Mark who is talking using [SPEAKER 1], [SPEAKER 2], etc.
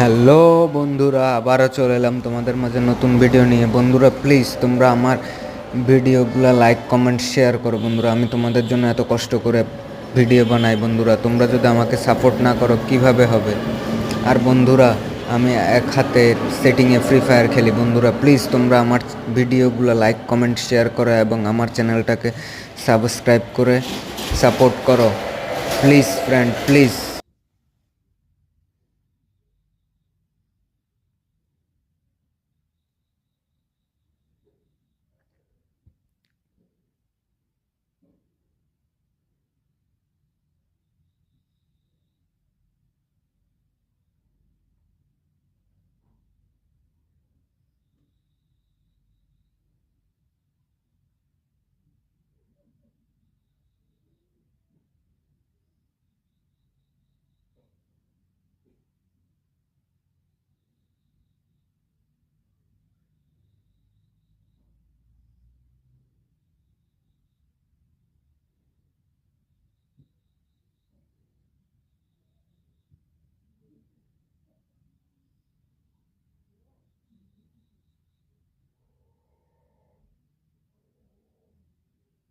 [SPEAKER 1] Hello বন্ধুরা, আবারও চলে এলাম তোমাদের মাঝে নতুন ভিডিও নিয়ে। বন্ধুরা প্লিজ তোমরা আমার ভিডিওগুলো লাইক কমেন্ট শেয়ার করো। বন্ধুরা আমি তোমাদের জন্য এত কষ্ট করে ভিডিও বানাই। বন্ধুরা তোমরা যদি আমাকে সাপোর্ট না করো কিভাবে হবে? আর বন্ধুরা আমি এক হাতে সেটিংয়ে ফ্রি ফায়ার খেলি। বন্ধুরা প্লিজ তোমরা আমার ভিডিওগুলো লাইক কমেন্ট শেয়ার করো এবং আমার চ্যানেলটাকে সাবস্ক্রাইব করে সাপোর্ট করো। Please friend, please.